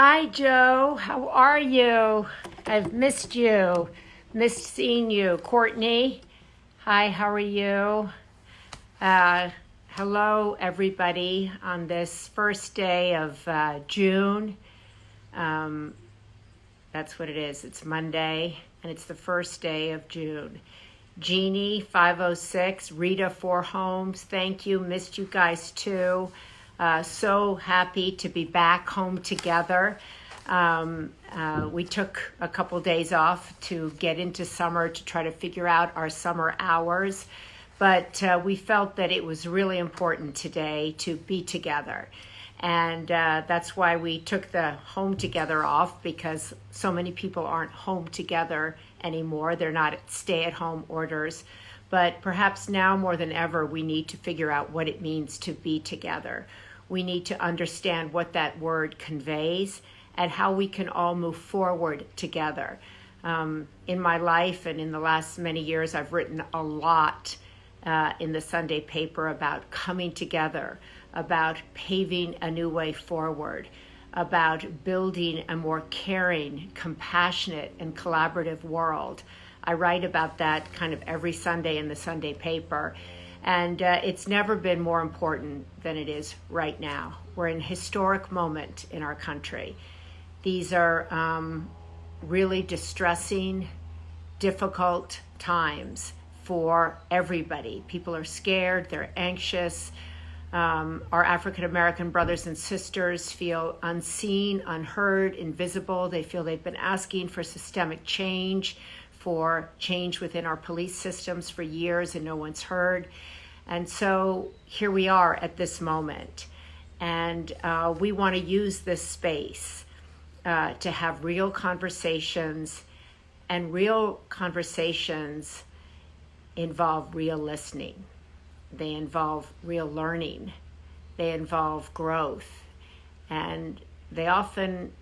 Hi, Joe. How are you? I've missed you. Missed seeing you. Courtney. Hi, how are you? Hello, everybody, on this first day of June. That's what it is. It's Monday, and it's the first day of June. Jeannie, 506, Rita, 4 Homes. Thank you. Missed you guys, too. So happy to be back home together. We took a couple days off to get into summer to try to figure out our summer hours, but we felt that it was really important today to be together. And that's why we took the home together off, because so many people aren't home together anymore. They're not stay-at-home orders. But perhaps now more than ever, we need to figure out what it means to be together. We need to understand what that word conveys and how we can all move forward together. In my life and in the last many years, I've written a lot in the Sunday paper about coming together, about paving a new way forward, about building a more caring, compassionate, and collaborative world. I write about that kind of every Sunday in the Sunday paper. And it's never been more important than it is right now. We're in a historic moment in our country. These are really distressing, difficult times for everybody. People are scared, they're anxious. Our African-American brothers and sisters feel unseen, unheard, invisible. They feel they've been asking for systemic change, for change within our police systems for years, and no one's heard. And so here we are at this moment. And we want to use this space to have real conversations, and real conversations involve real listening. They involve real learning. They involve growth. And they often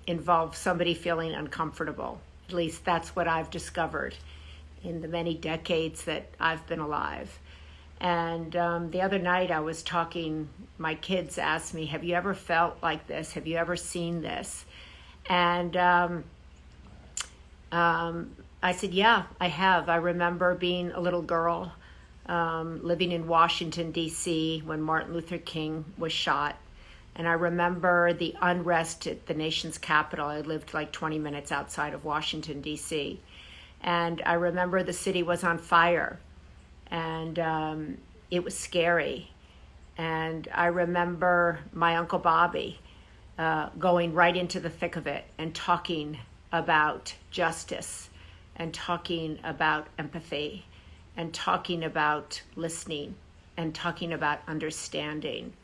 involve somebody feeling uncomfortable. At least that's what I've discovered in the many decades that I've been alive. And the other night I was talking, my kids asked me, have you ever felt like this? Have you ever seen this? And I said, yeah, I have. I remember being a little girl living in Washington, D.C. when Martin Luther King was shot. And I remember the unrest at the nation's capital. I lived like 20 minutes outside of Washington, D.C. And I remember the city was on fire. And it was scary. And I remember my Uncle Bobby going right into the thick of it and talking about justice and talking about empathy and talking about listening and talking about understanding.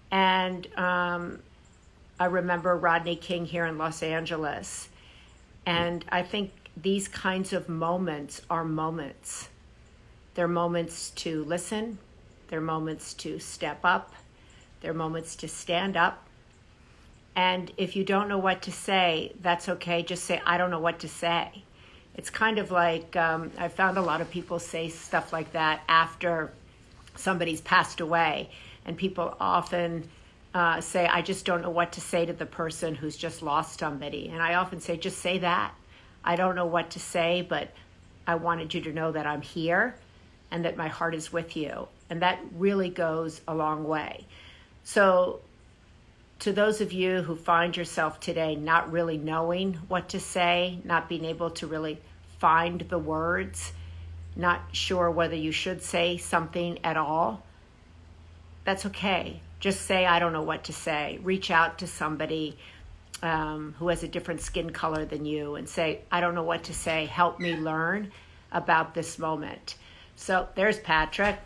And I remember Rodney King here in Los Angeles. And I think these kinds of moments are moments. They're moments to listen. They're moments to step up. They're moments to stand up. And if you don't know what to say, that's okay. Just say, I don't know what to say. It's kind of like, I found a lot of people say stuff like that after somebody's passed away. And people often say, I just don't know what to say to the person who's just lost somebody. And I often say, just say that. I don't know what to say, but I wanted you to know that I'm here and that my heart is with you. And that really goes a long way. So to those of you who find yourself today not really knowing what to say, not being able to really find the words, not sure whether you should say something at all, that's okay. Just say, I don't know what to say. Reach out to somebody who has a different skin color than you and say, I don't know what to say. Help me learn about this moment. So there's Patrick.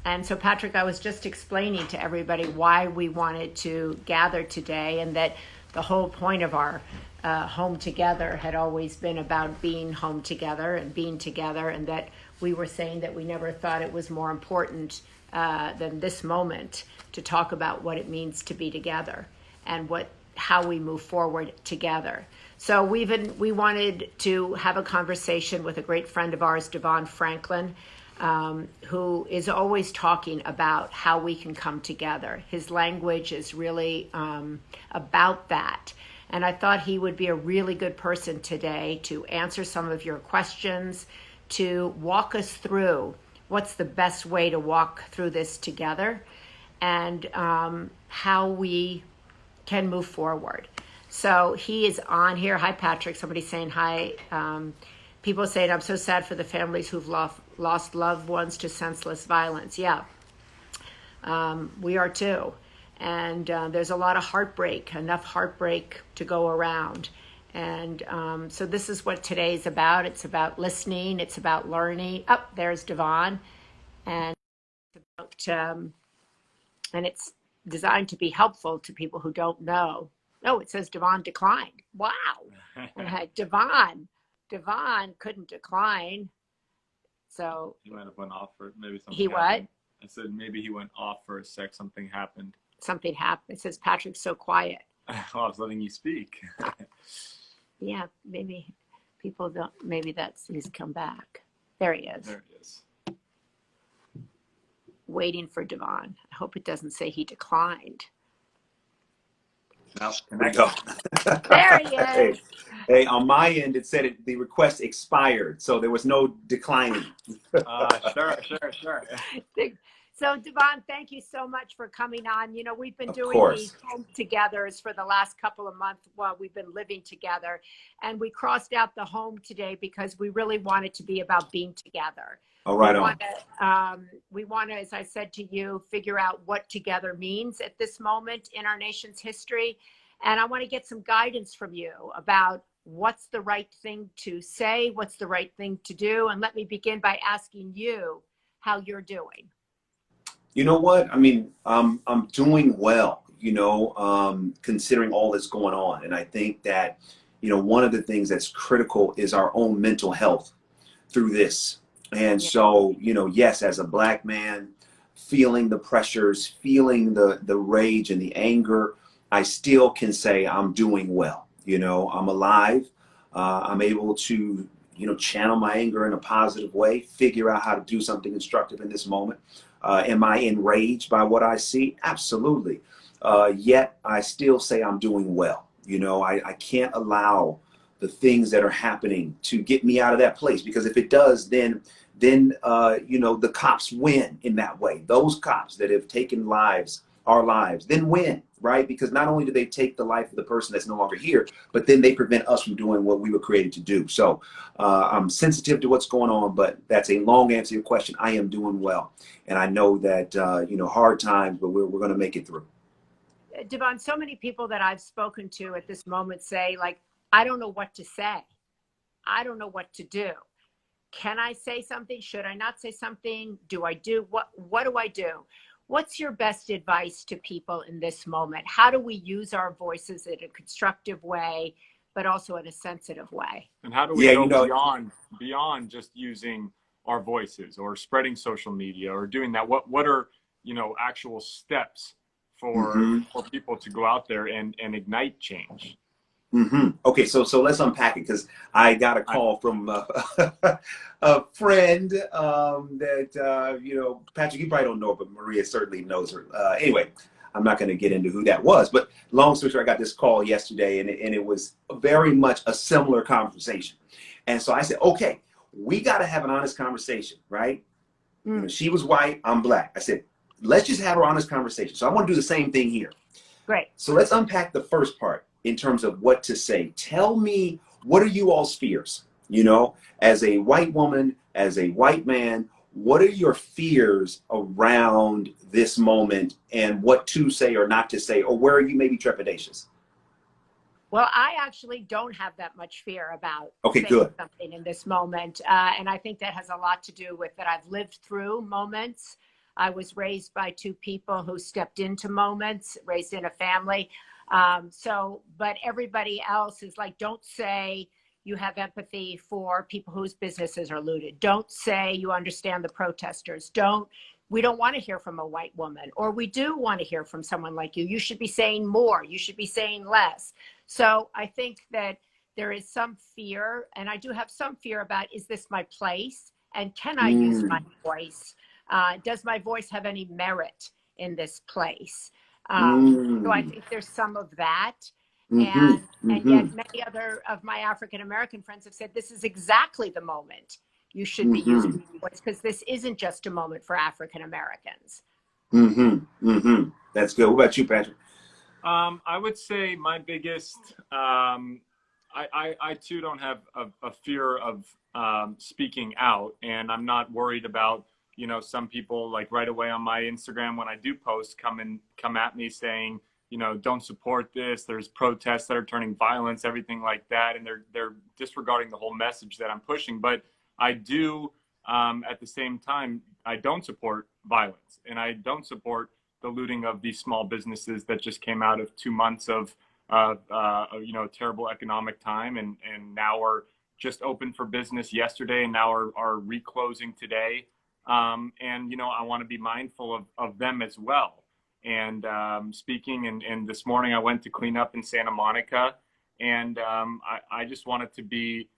And so Patrick, I was just explaining to everybody why we wanted to gather today, and that the whole point of our home together had always been about being home together and being together, and that we were saying that we never thought it was more important than this moment to talk about what it means to be together and how we move forward together. So we wanted to have a conversation with a great friend of ours, Devon Franklin. who is always talking about how we can come together. His language is really about that. And I thought he would be a really good person today to answer some of your questions, to walk us through what's the best way to walk through this together, and how we can move forward. So he is on here. Hi, Patrick. Somebody's saying hi. People saying, I'm so sad for the families who've lost loved ones to senseless violence. Yeah, we are too. And there's a lot of heartbreak, enough heartbreak to go around. And so this is what today's about. It's about listening. It's about learning. Oh, there's Devon. And it's about, and it's designed to be helpful to people who don't know. Oh, it says Devon declined. Wow. Devon couldn't decline. So he might have went off for maybe something. He happened. what? I said maybe he went off for a sec. Something happened. Something happened. It says Patrick's so quiet. I was letting you speak. Yeah, maybe people don't. Maybe he's come back. There he is. There he is. Waiting for Devon. I hope it doesn't say he declined. Now, There we go. There he is. Hey, on my end, it said the request expired, so there was no declining. Sure. So Devon, thank you so much for coming on. You know, we've been doing these home togethers for the last couple of months while we've been living together. And we crossed out the home today because we really want it to be about being together. Oh, right We want to, as I said to you, figure out what together means at this moment in our nation's history. And I want to get some guidance from you about what's the right thing to say, what's the right thing to do. And let me begin by asking you how you're doing. You know what? I mean, I'm doing well, considering all that's going on. And I think that, one of the things that's critical is our own mental health through this. And so, yes, as a Black man, feeling the pressures, feeling the rage and the anger, I still can say I'm doing well. I'm alive. I'm able to, channel my anger in a positive way, figure out how to do something constructive in this moment. Am I enraged by what I see? Absolutely. Yet I still say I'm doing well. I can't allow the things that are happening to get me out of that place, because if it does, then the cops win in that way. Those cops that have taken our lives, then win, right? Because not only do they take the life of the person that's no longer here, but then they prevent us from doing what we were created to do. So I'm sensitive to what's going on, but that's a long answer to your question. I am doing well. And I know that, hard times, but we're going to make it through. Devon, so many people that I've spoken to at this moment say, like, I don't know what to say. I don't know what to do. Can I say something? Should I not say something? Do I do? What do I do? What's your best advice to people in this moment? How do we use our voices in a constructive way, but also in a sensitive way? And how do we go beyond just using our voices or spreading social media or doing that? What are, actual steps for people to go out there and ignite change? Okay, so let's unpack it, because I got a call from a friend that, Patrick, you probably don't know, but Maria certainly knows her. Anyway, I'm not going to get into who that was, but long story short, I got this call yesterday, and it was very much a similar conversation. And so I said, okay, we got to have an honest conversation, right? She was white, I'm Black. I said, let's just have an honest conversation. So I want to do the same thing here. Great. So let's unpack the first part in terms of what to say. Tell me, what are you all's fears? As a white woman, as a white man, what are your fears around this moment, and what to say or not to say, or where are you maybe trepidatious? Well, I actually don't have that much fear about saying something in this moment. And I think that has a lot to do with that I've lived through moments. I was raised by two people who stepped into moments, raised in a family. But everybody else is like, don't say you have empathy for people whose businesses are looted. Don't say you understand the protesters. We don't want to hear from a white woman, or we do want to hear from someone like you. You should be saying more. You should be saying less. So I think that there is some fear, and I do have some fear about, is this my place? And can I use my voice? Does my voice have any merit in this place? So I think there's some of that. And yet many other of my African American friends have said this is exactly the moment you should be using your voice, because this isn't just a moment for African Americans. That's good. What about you, Patrick? I would say my biggest, I too don't have a fear of speaking out, and I'm not worried about, you know, some people like right away on my Instagram when I do post come at me saying, you know, don't support this. There's protests that are turning violence, everything like that, and they're disregarding the whole message that I'm pushing. But I do, at the same time, I don't support violence, and I don't support the looting of these small businesses that just came out of 2 months of you know, terrible economic time, and now are just open for business yesterday, and now are reclosing today. And you know, I want to be mindful of them as well. And speaking, and this morning I went to clean up in Santa Monica, and I just want it to be,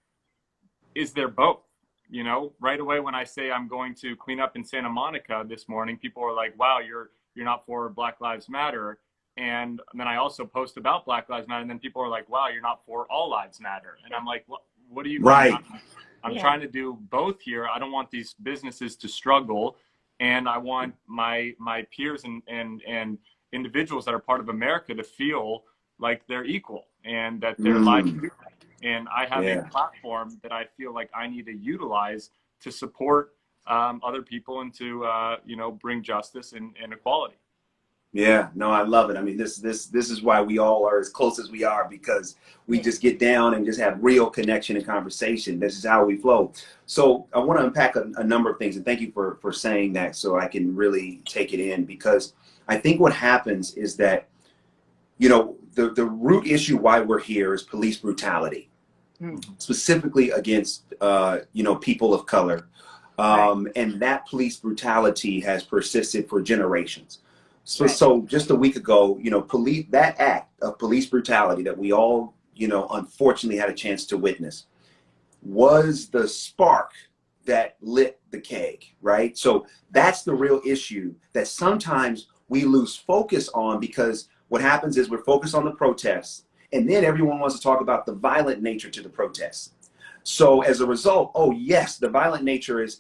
is there both? You know, right away when I say I'm going to clean up in Santa Monica this morning, people are like, wow, you're not for Black Lives Matter. And then I also post about Black Lives Matter, and then people are like, wow, you're not for All Lives Matter. And I'm like, what do you mean? Right. I'm trying to do both here. I don't want these businesses to struggle, and I want my peers and individuals that are part of America to feel like they're equal and that they're like, and I have a platform that I feel like I need to utilize to support other people and to you know, bring justice and equality. Yeah, no, I love it. I mean, this is why we all are as close as we are, because we just get down and just have real connection and conversation. This is how we flow. So I want to unpack a number of things, and thank you for saying that so I can really take it in, because I think what happens is that, you know, the root issue why we're here is police brutality, specifically against, you know, people of color. And that police brutality has persisted for generations. So just a week ago, you know, that act of police brutality that we all, you know, unfortunately had a chance to witness was the spark that lit the keg, right? So that's the real issue that sometimes we lose focus on, because what happens is we're focused on the protests, and then everyone wants to talk about the violent nature to the protests. So as a result, oh yes, the violent nature is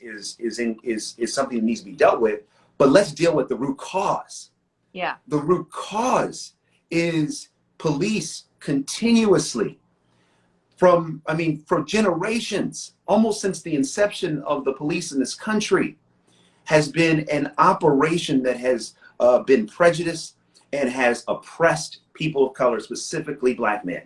something that needs to be dealt with, but let's deal with the root cause. Yeah. The root cause is police continuously for generations, almost since the inception of the police in this country, has been an operation that has been prejudiced and has oppressed people of color, specifically Black men.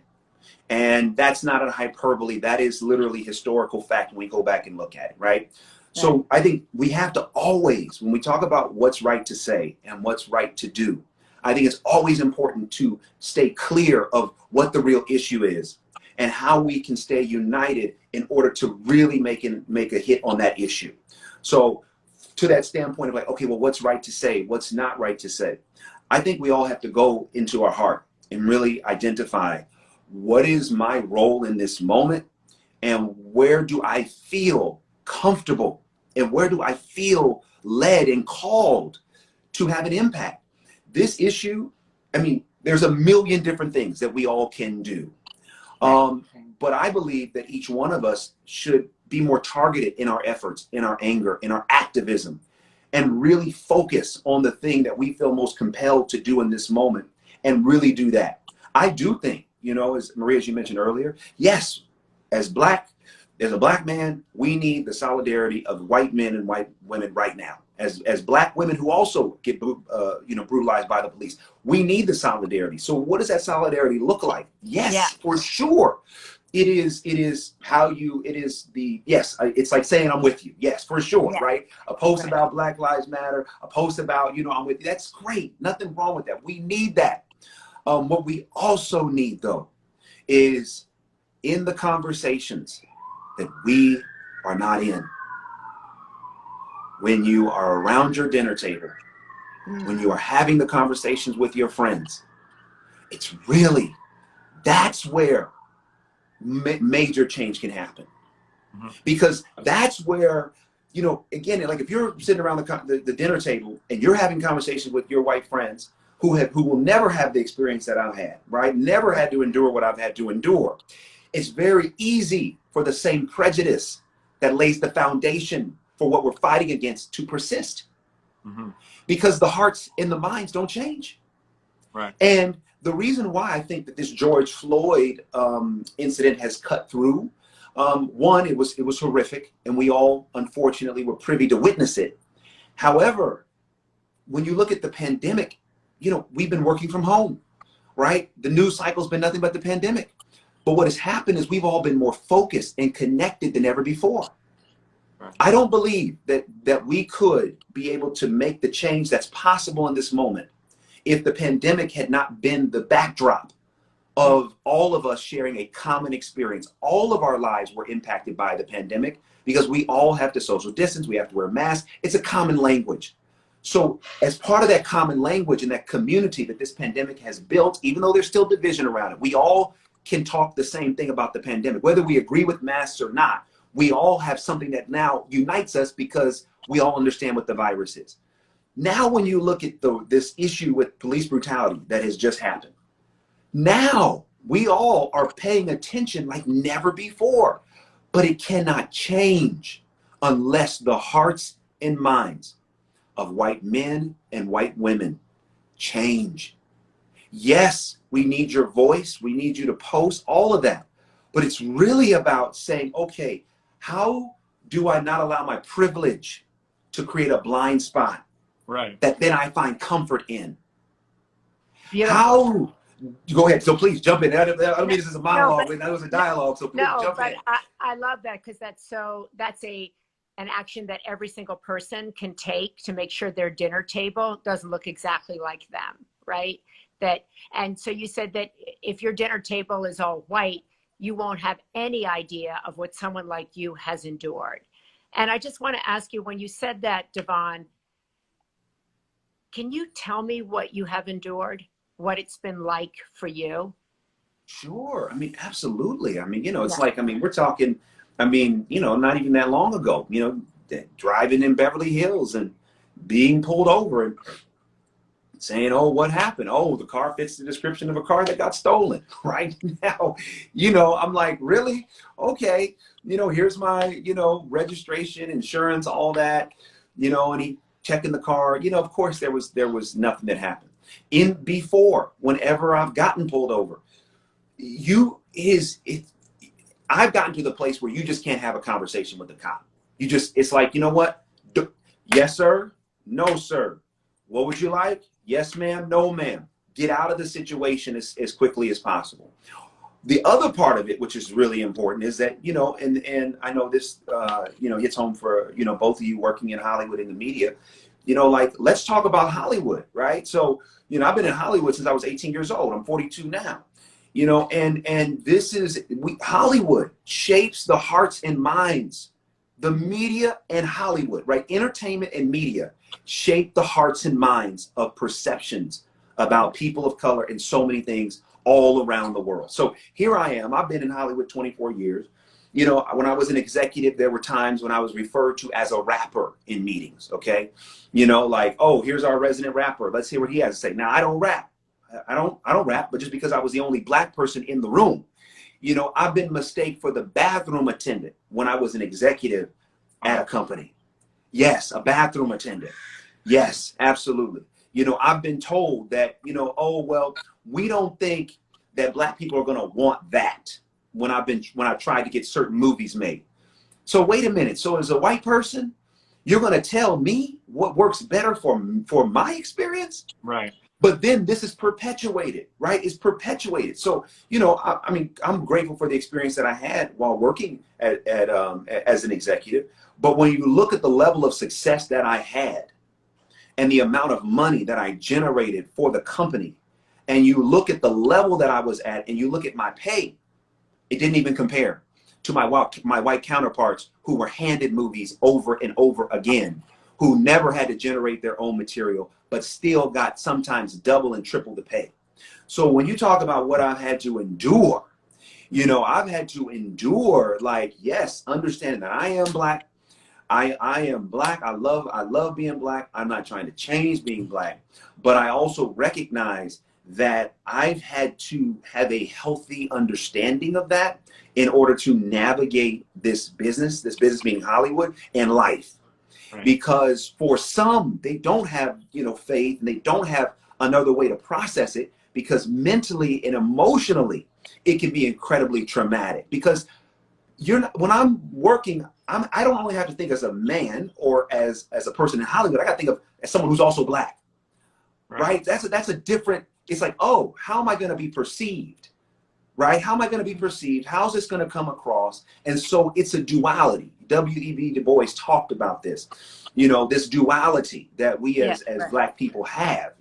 And that's not a hyperbole. That is literally historical fact when we go back and look at it, right? So I think we have to always, when we talk about what's right to say and what's right to do, I think it's always important to stay clear of what the real issue is and how we can stay united in order to really make a hit on that issue. So to that standpoint of like, okay, well, what's right to say? What's not right to say? I think we all have to go into our heart and really identify what is my role in this moment, and where do I feel comfortable, and where do I feel led and called to have an impact. This issue, I mean, there's a million different things that we all can do. But I believe that each one of us should be more targeted in our efforts, in our anger, in our activism, and really focus on the thing that we feel most compelled to do in this moment, and really do that. I do think, you know, as Maria, as you mentioned earlier, yes, as a Black man, we need the solidarity of white men and white women right now. As Black women who also get brutalized by the police, we need the solidarity. So what does that solidarity look like? Yes, for sure. It's like saying I'm with you. Yes, for sure, right? A post about Black Lives Matter, a post about, I'm with you. That's great. Nothing wrong with that. We need that. What we also need, though, is in the conversations that we are not in. When you are around your dinner table, when you are having the conversations with your friends, that's where major change can happen. Because that's where you know, again, like if you're sitting around the dinner table and you're having conversations with your white friends who will never have the experience that I've had, right? Never had to endure what I've had to endure. It's very easy for the same prejudice that lays the foundation for what we're fighting against to persist, because the hearts and the minds don't change. Right. And the reason why I think that this George Floyd incident has cut through, one, it was horrific, and we all unfortunately were privy to witness it. However, when you look at the pandemic, you know, we've been working from home, right? The news cycle's been nothing but the pandemic. But what has happened is we've all been more focused and connected than ever before. Right. I don't believe that we could be able to make the change that's possible in this moment if the pandemic had not been the backdrop of all of us sharing a common experience. All of our lives were impacted by the pandemic because we all have to social distance, we have to wear masks. It's a common language. So as part of that common language and that community that this pandemic has built, even though there's still division around it, we all can talk the same thing about the pandemic. Whether we agree with masks or not, we all have something that now unites us because we all understand what the virus is. Now, when you look at this issue with police brutality that has just happened, now we all are paying attention like never before, but it cannot change unless the hearts and minds of white men and white women change. Yes, we need your voice. We need you to post all of that. But it's really about saying, okay, how do I not allow my privilege to create a blind spot that then I find comfort in? Beautiful. How? Go ahead. So please jump in. I don't mean this is a monologue. That was a dialogue. So please jump in. I love that because that's an action that every single person can take to make sure their dinner table doesn't look exactly like them, right? And so you said that if your dinner table is all white, you won't have any idea of what someone like you has endured. And I just want to ask you, when you said that, Devon, can you tell me what you have endured, what it's been like for you? Sure. I mean, absolutely. I mean, you know, it's like, I mean, we're talking, I mean, you know, not even that long ago, you know, driving in Beverly Hills and being pulled over and saying, oh, what happened? Oh, the car fits the description of a car that got stolen. Right now, you know, I'm like, really? Okay. You know, here's my, you know, registration, insurance, all that, you know, and he checking the car, you know, of course there was nothing that happened. Whenever I've gotten pulled over, I've gotten to the place where you just can't have a conversation with the cop. It's like, you know what? Yes, sir. No, sir. What would you like? Yes, ma'am. No, ma'am. Get out of the situation as quickly as possible. The other part of it, which is really important, is that, you know, and I know this, you know, hits home for, you know, both of you working in Hollywood in the media, you know, like, let's talk about Hollywood, right? So, you know, I've been in Hollywood since I was 18 years old. I'm 42 now. You know, and Hollywood shapes the hearts and minds. The media and Hollywood, right? Entertainment and media shape the hearts and minds of perceptions about people of color and so many things all around the world. So here I am. I've been in Hollywood 24 years. You know, when I was an executive, there were times when I was referred to as a rapper in meetings, okay? You know, like, oh, here's our resident rapper. Let's hear what he has to say. Now, I don't rap. I don't rap, but just because I was the only black person in the room, you know, I've been mistaken for the bathroom attendant when I was an executive at a company. Yes, a bathroom attendant. Yes, absolutely. You know, I've been told that, you know, oh, well, we don't think that black people are going to want that when I've tried to get certain movies made. So wait a minute. So as a white person, you're going to tell me what works better for my experience? Right. But then this is perpetuated, right? It's perpetuated. So, you know, I mean, I'm grateful for the experience that I had while working as an executive. But when you look at the level of success that I had and the amount of money that I generated for the company, and you look at the level that I was at and you look at my pay, it didn't even compare to my white counterparts who were handed movies over and over again, who never had to generate their own material, but still got sometimes double and triple the pay. So when you talk about what I've had to endure, you know, I've had to endure, like, yes, understanding that I am black, I am black. I love being black. I'm not trying to change being black, but I also recognize that I've had to have a healthy understanding of that in order to navigate this business being Hollywood and life. Right. Because for some, they don't have, faith, and they don't have another way to process it, because mentally and emotionally, it can be incredibly traumatic. Because when I'm working, I don't only have to think as a man or as a person in Hollywood. I got to think of as someone who's also black, right? That's a different. It's like, oh, how am I going to be perceived, right? How am I going to be perceived? How's this going to come across? And so it's a duality. W.E.B. Du Bois talked about this, this duality that we as black people have,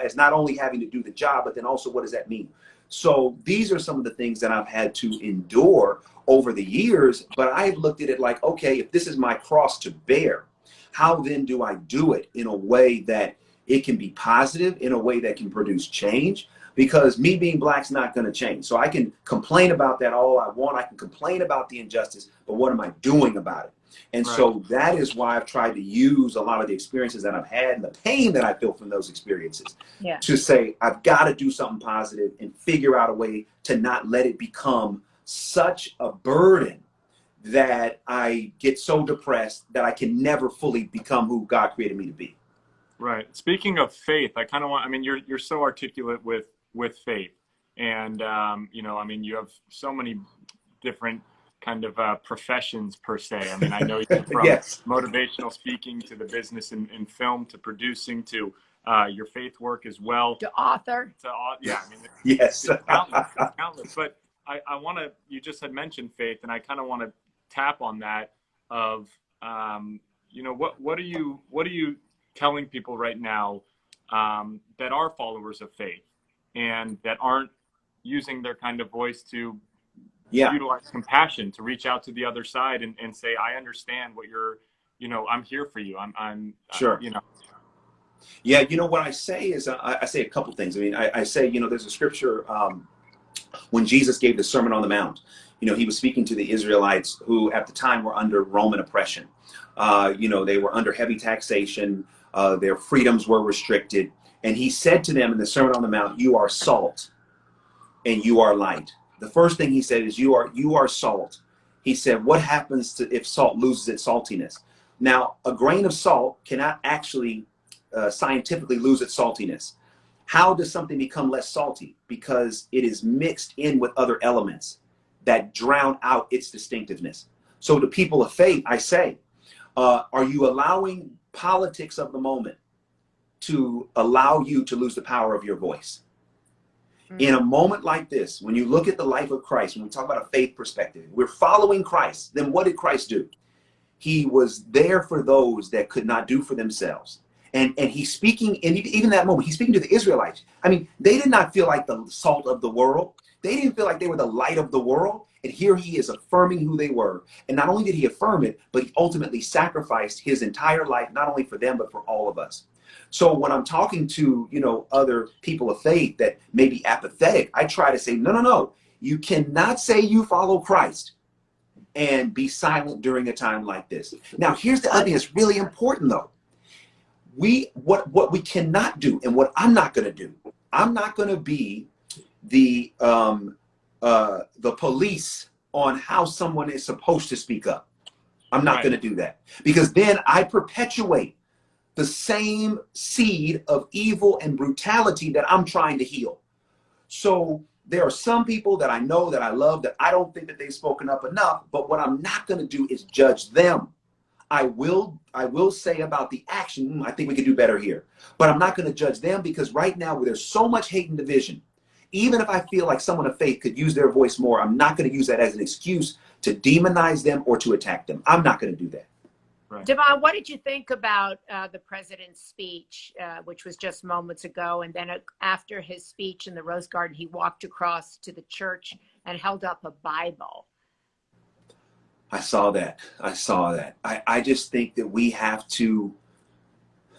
as not only having to do the job, but then also what does that mean? So these are some of the things that I've had to endure over the years, but I've looked at it like, okay, if this is my cross to bear, how then do I do it in a way that it can be positive, in a way that can produce change? Because me being black's not going to change. So I can complain about that all I want. I can complain about the injustice, but what am I doing about it? And so that is why I've tried to use a lot of the experiences that I've had and the pain that I feel from those experiences to say, I've got to do something positive and figure out a way to not let it become such a burden that I get so depressed that I can never fully become who God created me to be. Right. Speaking of faith, I kind of want, you're so articulate with faith, and, you have so many different kind of professions per se. I know you're from motivational speaking to the business in film to producing to your faith work as well. To author. It's countless. But I want to, you just had mentioned faith, and I kind of want to tap on that of, what are you telling people right now that are followers of faith and that aren't using their kind of voice to utilize compassion to reach out to the other side and say, I understand what you're, I'm here for you. I'm sure. Yeah. What I say is, I say a couple things. I say, there's a scripture, when Jesus gave the Sermon on the Mount, he was speaking to the Israelites who at the time were under Roman oppression. They were under heavy taxation. Their freedoms were restricted. And he said to them in the Sermon on the Mount, you are salt and you are light. The first thing he said is you are salt. He said, what happens if salt loses its saltiness? Now, a grain of salt cannot actually scientifically lose its saltiness. How does something become less salty? Because it is mixed in with other elements that drown out its distinctiveness. So to people of faith, I say, are you allowing politics of the moment to allow you to lose the power of your voice? In a moment like this, when you look at the life of Christ, when we talk about a faith perspective, we're following Christ. Then what did Christ do? He was there for those that could not do for themselves. And he's speaking, and even that moment, he's speaking to the Israelites. They did not feel like the salt of the world. They didn't feel like they were the light of the world. And here he is affirming who they were. And not only did he affirm it, but he ultimately sacrificed his entire life, not only for them, but for all of us. So when I'm talking to, other people of faith that may be apathetic, I try to say, no. You cannot say you follow Christ and be silent during a time like this. Now, here's the other thing that's really important, though. What we cannot do, and what I'm not going to do, I'm not going to be the police on how someone is supposed to speak up. I'm not going to do that, because then I perpetuate the same seed of evil and brutality that I'm trying to heal. So there are some people that I know that I love that I don't think that they've spoken up enough, but what I'm not going to do is judge them. I will say about the action, I think we could do better here, but I'm not going to judge them, because right now where there's so much hate and division, even if I feel like someone of faith could use their voice more, I'm not going to use that as an excuse to demonize them or to attack them. I'm not going to do that. Right. Devon, what did you think about the president's speech, which was just moments ago? And then after his speech in the Rose Garden, he walked across to the church and held up a Bible. I saw that. I just think that we have to,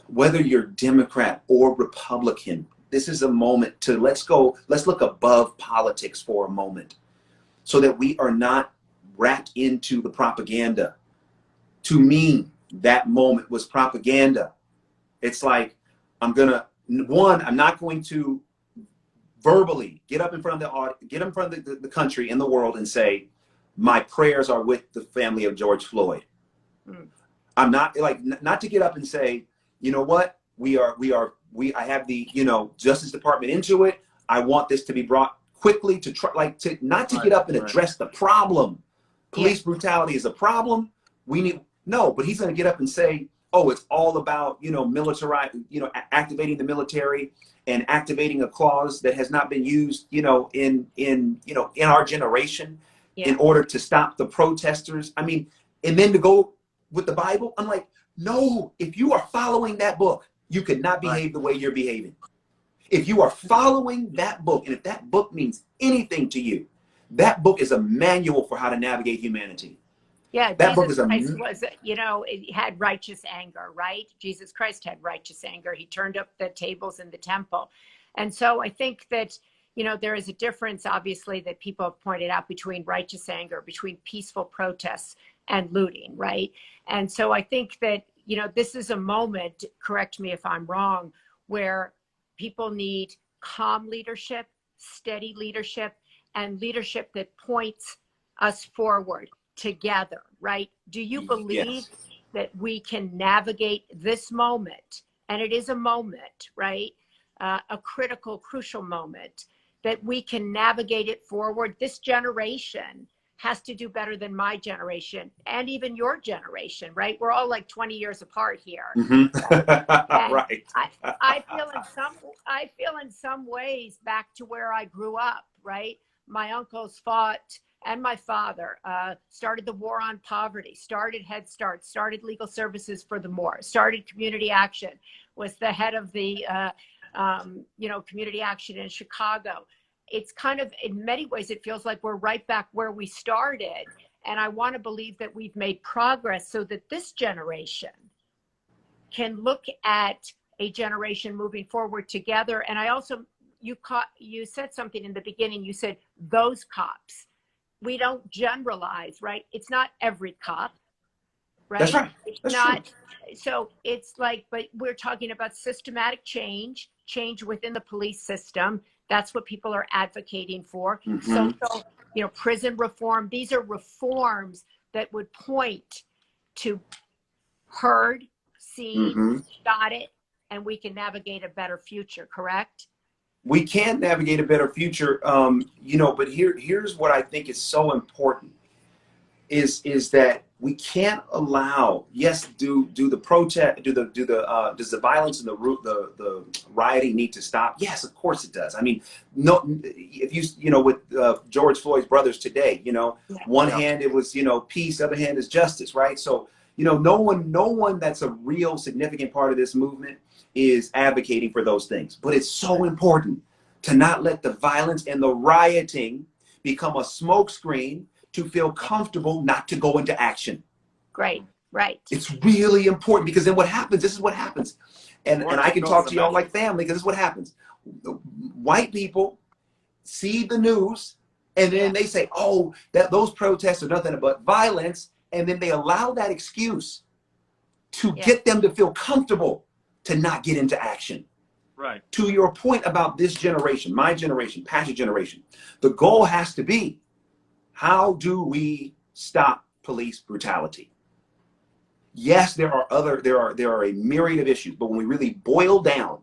whether you're Democrat or Republican, this is a moment to let's look above politics for a moment, so that we are not wrapped into the propaganda. To me, that moment was propaganda. It's like, I'm not going to verbally get up in front of the country and the world and say, my prayers are with the family of George Floyd. I'm not not to get up and say, you know what, I have the, Justice Department into it. I want this to be brought quickly to try, not to get up and address the problem. Police brutality is a problem. But he's going to get up and say, oh, it's all about, activating the military and activating a clause that has not been used, in our generation in order to stop the protesters. I mean, and then to go with the Bible, I'm like, no, if you are following that book, you could not behave the way you're behaving. If you are following that book, and if that book means anything to you, that book is a manual for how to navigate humanity. Yeah, that Jesus book is Christ was, it had righteous anger, right? Jesus Christ had righteous anger. He turned up the tables in the temple. And so I think that, there is a difference, obviously, that people have pointed out between righteous anger, between peaceful protests and looting, right? And so I think that, this is a moment, correct me if I'm wrong, where people need calm leadership, steady leadership, and leadership that points us forward together, right? Do you believe that we can navigate this moment? And it is a moment, right? A critical, crucial moment, that we can navigate it forward. This generation has to do better than my generation and even your generation, right? We're all like 20 years apart here. Right. I feel in some ways back to where I grew up, right? My uncles fought, and my father started the war on poverty, started Head Start, started legal services for the poor, started community action, was the head of the community action in Chicago. It's kind of, in many ways, it feels like we're right back where we started. And I want to believe that we've made progress so that this generation can look at a generation moving forward together. And I also, you said something in the beginning, you said those cops. We don't generalize, right? It's not every cop, right? That's right. It's not. True. So it's like, but we're talking about systematic change within the police system. That's what people are advocating for. Social, prison reform. These are reforms that would point to heard, seen, got it, and we can navigate a better future, correct? We can navigate a better future, but here's what I think is so important is that we can't allow, do the protest, does the violence and the rioting need to stop? Yes, of course it does. I mean, no, if with George Floyd's brothers today, one hand it was, peace, other hand is justice, right? So, no one that's a real significant part of this movement is advocating for those things. But it's so important to not let the violence and the rioting become a smokescreen to feel comfortable not to go into action. Right. It's really important, because then this is what happens. And I can talk to y'all like family, because this is what happens. White people see the news and then they say, oh, those protests are nothing but violence. And then they allow that excuse to get them to feel comfortable to not get into action. Right. To your point about this generation, my generation, Pat's generation, the goal has to be, how do we stop police brutality? Yes, there are a myriad of issues, but when we really boil down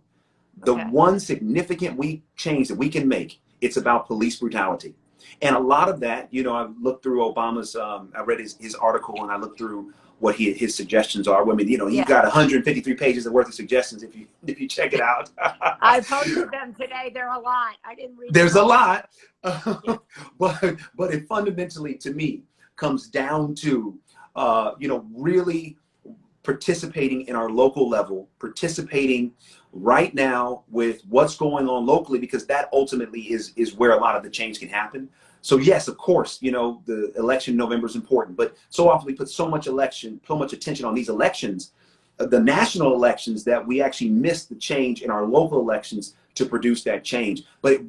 the one significant change that we can make, it's about police brutality. And a lot of that, I've looked through Obama's, I read his article, and I looked through what his suggestions are. I mean, he's got 153 pages worth of suggestions if you check it out. I posted them today. They're a lot. I didn't read There's them. A lot. But it fundamentally, to me, comes down to, really participating in our local level, participating right now with what's going on locally, because that ultimately is where a lot of the change can happen. So yes, of course, the election in November is important, but so often we put so much attention on these elections, the national elections, that we actually miss the change in our local elections to produce that change. But it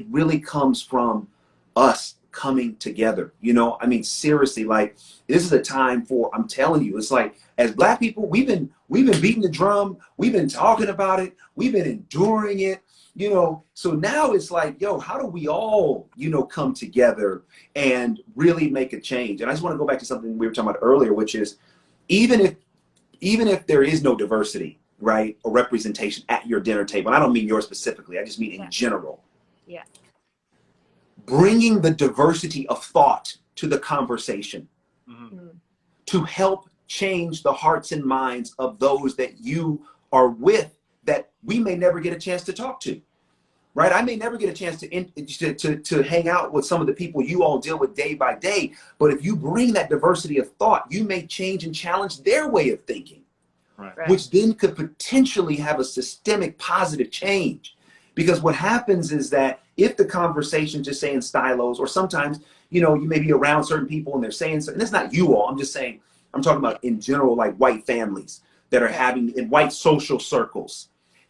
really comes from us coming together. You know, I mean, seriously, like this is a time for, I'm telling you, it's like as Black people, we've been beating the drum. We've been talking about it. We've been enduring it, you know. So now it's like, yo, how do we all, you know, come together and really make a change? And I just want to go back to something we were talking about earlier, which is even if there is no diversity, right, or representation at your dinner table, and I don't mean yours specifically, I just mean in general. Yeah. Bringing the diversity of thought to the conversation to help change the hearts and minds of those that you are with that we may never get a chance to talk to, right? I may never get a chance to hang out with some of the people you all deal with day by day, but if you bring that diversity of thought, you may change and challenge their way of thinking, Right. which then could potentially have a systemic positive change. Because what happens is that if the conversation just saying stylos, or sometimes, you know, you may be around certain people and they're saying something, and it's not you all, I'm just saying, I'm talking about in general, like white families that are having in white social circles,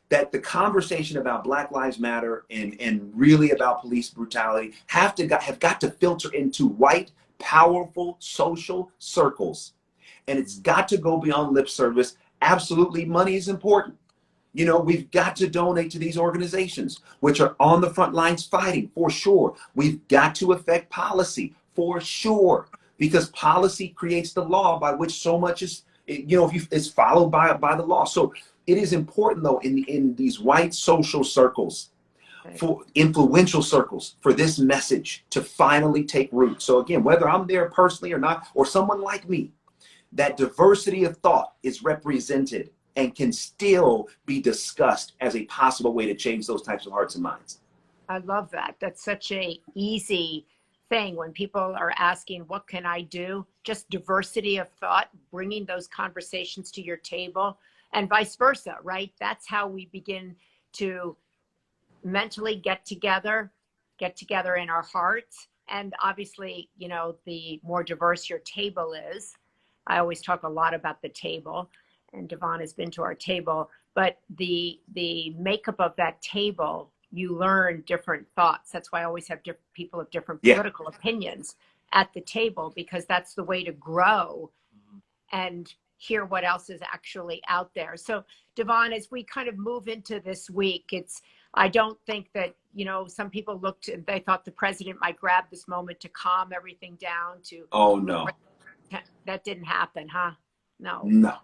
that the conversation about Black Lives Matter and really about police brutality have got to filter into white, powerful social circles. And it's got to go beyond lip service. Absolutely, money is important. You know, we've got to donate to these organizations, which are on the front lines fighting, for sure. We've got to affect policy, for sure, because policy creates the law by which so much is, you know, is followed by the law. So it is important, though, in these white social circles, for influential circles, for this message to finally take root. So again, whether I'm there personally or not, or someone like me, that diversity of thought is represented and can still be discussed as a possible way to change those types of hearts and minds. I love that. That's such a easy thing when people are asking, what can I do? Just diversity of thought, bringing those conversations to your table and vice versa, right? That's how we begin to mentally get together in our hearts. And obviously, you know, the more diverse your table is, I always talk a lot about the table, and Devon has been to our table, but the makeup of that table, you learn different thoughts. That's why I always have people of different political opinions at the table, because that's the way to grow and hear what else is actually out there. So Devon, as we kind of move into this week, I don't think that, you know, some people they thought the president might grab this moment to calm everything down Oh, no. That didn't happen, huh? No. No.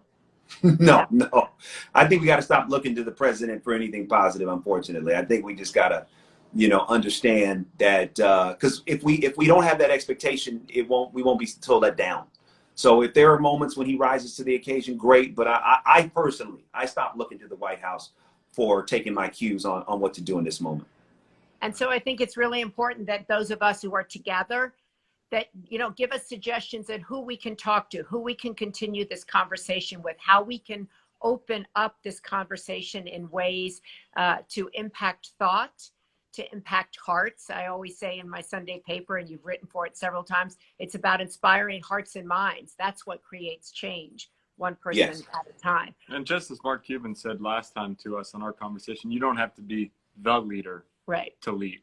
I think we got to stop looking to the president for anything positive, unfortunately. I think we just got to, you know, understand that because if we don't have that expectation, we won't be so let down. So if there are moments when he rises to the occasion, great. But I personally stopped looking to the White House for taking my cues on what to do in this moment. And so I think it's really important that those of us who are together, that, you know, give us suggestions on who we can talk to, who we can continue this conversation with, how we can open up this conversation in ways to impact thought, to impact hearts. I always say in my Sunday paper, and you've written for it several times, it's about inspiring hearts and minds. That's what creates change, one person at a time. And just as Mark Cuban said last time to us in our conversation, you don't have to be the leader to lead.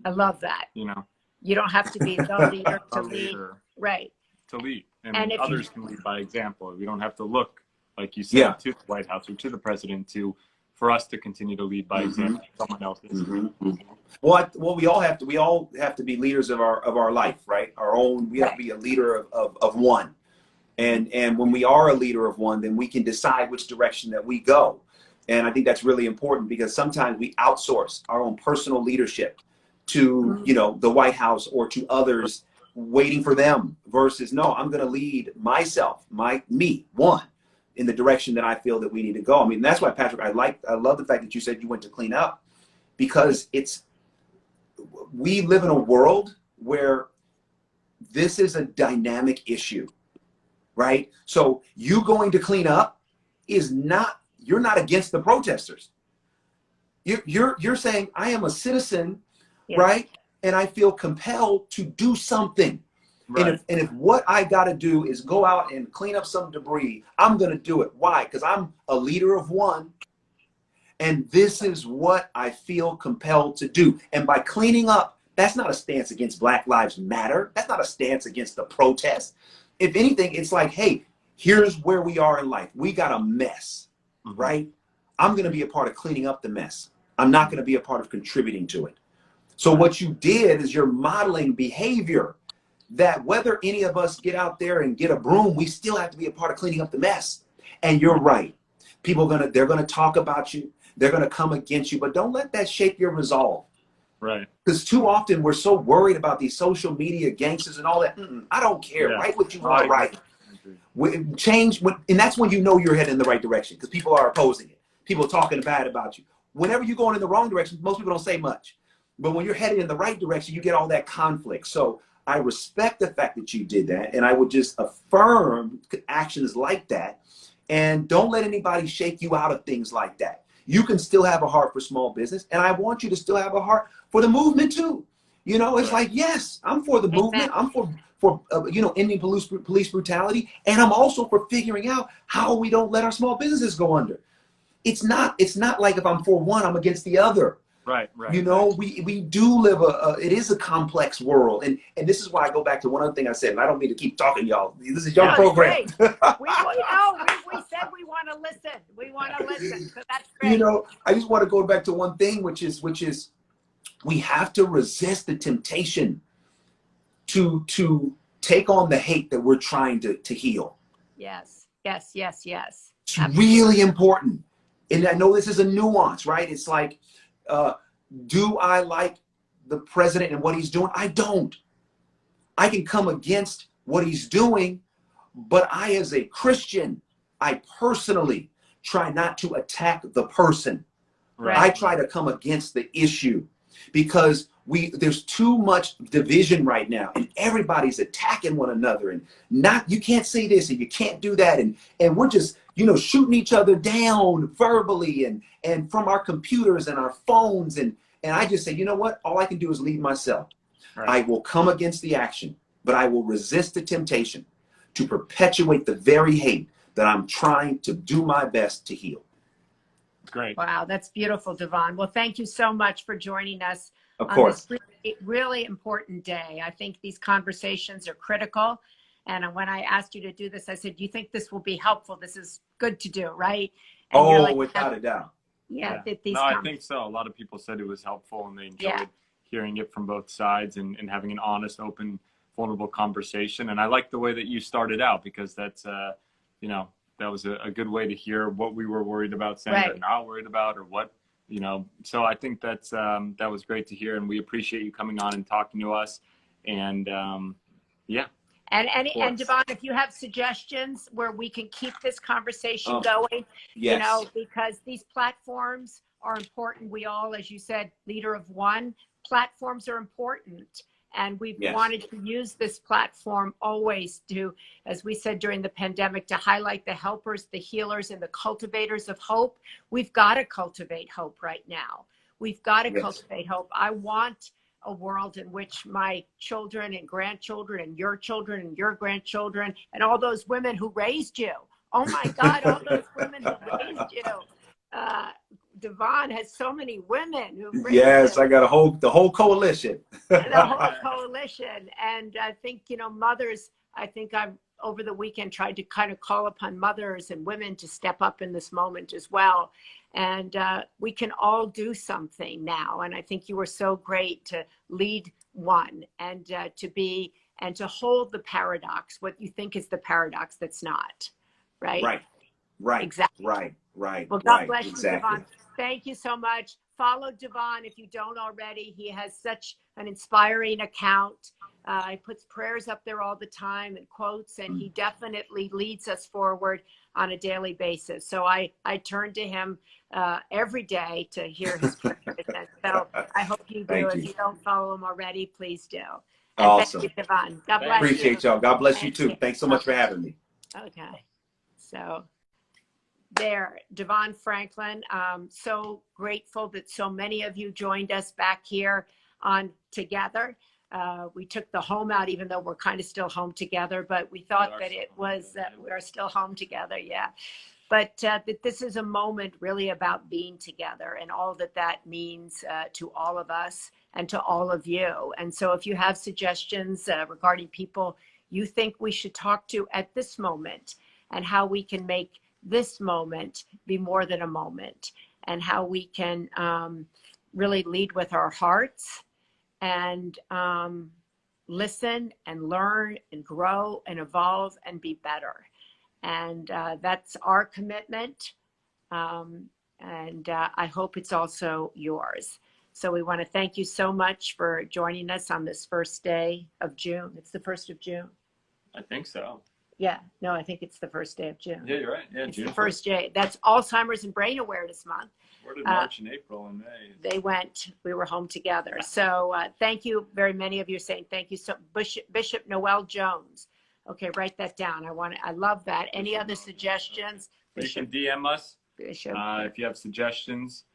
I love that. You know, you don't have to be the leader to lead. Right. To lead. And others can lead by example. We don't have to look, like you said, to the White House or to the president for us to continue to lead by example. Someone else is. Well, we all have to be leaders of our life, right? Our own. We have to be a leader of one. And when we are a leader of one, then we can decide which direction that we go. And I think that's really important, because sometimes we outsource our own personal leadership to, you know, the White House or to others, waiting for them, versus, no, I'm going to lead myself, me, one, in the direction that I feel that we need to go. I mean, that's why, Patrick, I love the fact that you said you went to clean up, because we live in a world where this is a dynamic issue, right? So you going to clean up you're not against the protesters. You're saying, I am a citizen, right? And I feel compelled to do something. Right. And if what I got to do is go out and clean up some debris, I'm going to do it. Why? Because I'm a leader of one. And this is what I feel compelled to do. And by cleaning up, That's not a stance against Black Lives Matter. That's not a stance against the protest. If anything, it's like, hey, here's where we are in life. We got a mess, right? I'm going to be a part of cleaning up the mess. I'm not going to be a part of contributing to it. So what you did is you're modeling behavior that whether any of us get out there and get a broom, we still have to be a part of cleaning up the mess. And you're right. They're going to talk about you. They're going to come against you, but don't let that shake your resolve. Right. Because too often we're so worried about these social media gangsters and all that. I don't care. Yeah. Write what you want to write. Change, and that's when you know you're heading in the right direction, because people are opposing it. People are talking bad about you. Whenever you're going in the wrong direction, most people don't say much. But when you're headed in the right direction, you get all that conflict. So I respect the fact that you did that, and I would just affirm actions like that. And don't let anybody shake you out of things like that. You can still have a heart for small business, and I want you to still have a heart for the movement too. You know, it's like, yes, I'm for the movement. I'm for ending police brutality, and I'm also for figuring out how we don't let our small businesses go under. It's not like if I'm for one, I'm against the other. Right. You know, we do live it is a complex world, and this is why I go back to one other thing I said, and I don't mean to keep talking, y'all. This is your program. We said we want to listen. We want to listen, so that's great. You know, I just want to go back to one thing, which is we have to resist the temptation to take on the hate that we're trying to heal. Yes. It's really important. And I know this is a nuance, right? It's like, do I like the president and what he's doing? I don't. I can come against what he's doing, but I, as a Christian, I personally try not to attack the person. Right. I try to come against the issue, because there's too much division right now, and everybody's attacking one another, and you can't say this and you can't do that, and we're just shooting each other down verbally and from our computers and our phones, and I just say, you know what, all I can do is lead myself. Right. I will come against the action, but I will resist the temptation to perpetuate the very hate that I'm trying to do my best to heal. Great. Wow, that's beautiful, Devon. Well, thank you so much for joining us on this really important day. I think these conversations are critical. And when I asked you to do this, I said, do you think this will be helpful? This is good to do, right? And you're like, without a doubt. Yeah. I think so. A lot of people said it was helpful, and they enjoyed hearing it from both sides and having an honest, open, vulnerable conversation. And I like the way that you started out, because that's, that was a good way to hear what we were worried about saying or not worried about, or what, so I think that was great to hear. And we appreciate you coming on and talking to us. And And Devon, if you have suggestions where we can keep this conversation going, because these platforms are important. We all, as you said, leader of one, platforms are important. And we've wanted to use this platform always to, as we said during the pandemic, to highlight the helpers, the healers, and the cultivators of hope. We've got to cultivate hope right now. We've got to cultivate hope. I want a world in which my children and grandchildren and your grandchildren and all those women who raised you, oh my God, all those women who raised you. Devon has so many women who raised you. I got the whole coalition. The whole coalition. And I think, mothers, I've over the weekend tried to kind of call upon mothers and women to step up in this moment as well. And we can all do something now. And I think you were so great to lead one and to hold the paradox, what you think is the paradox that's not, right? Right. Exactly. Right. Well, God bless you, Devon. Thank you so much. Follow Devon if you don't already. He has such an inspiring account. He puts prayers up there all the time and quotes, and he definitely leads us forward on a daily basis. So I turn to him every day to hear his prayers. So I hope you do. If you don't follow him already, please do. And awesome. Thank you, Devon. God bless you. Appreciate y'all. God bless you too. Thanks so much for having me. Okay. So there, Devon Franklin. So grateful that so many of you joined us back here on Together. We took the home out, even though we're kind of still home together, but we thought that it was that we're still home together. Yeah. but that this is a moment really about being together and all that that means to all of us and to all of you. And so if you have suggestions regarding people you think we should talk to at this moment, and how we can make this moment be more than a moment, and how we can really lead with our hearts and listen and learn and grow and evolve and be better. And that's our commitment. I hope it's also yours. So we want to thank you so much for joining us on this first day of June. It's the 1st of June. I think so. Yeah, no, I think it's the first day of June. Yeah, you're right. Yeah, it's June the first day. That's Alzheimer's and Brain Awareness Month. Where did March and April and May? They went. We were home together. So thank you. Very many of you are saying thank you. So Bishop Noel Jones. Okay, write that down. I love that. Any other suggestions? Okay. You can DM us Bishop. if you have suggestions.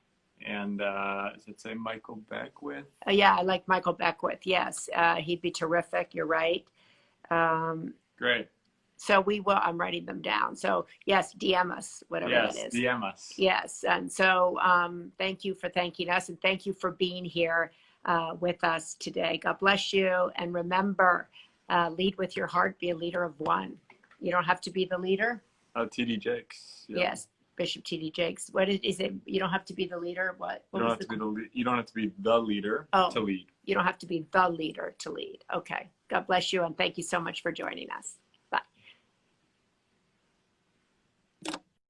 And does it say Michael Beckwith? Yeah, I like Michael Beckwith. Yes, he'd be terrific. You're right. Great. So we will, I'm writing them down. So yes, DM us, whatever that is. Yes, DM us. Yes, and so thank you for thanking us, and thank you for being here with us today. God bless you, and remember, lead with your heart, be a leader of one. You don't have to be the leader. T.D. Jakes. Yeah. Yes, Bishop T.D. Jakes. What is it? You don't have to be the leader. What You don't have to be the leader to lead. You don't have to be the leader to lead. Okay. God bless you, and thank you so much for joining us.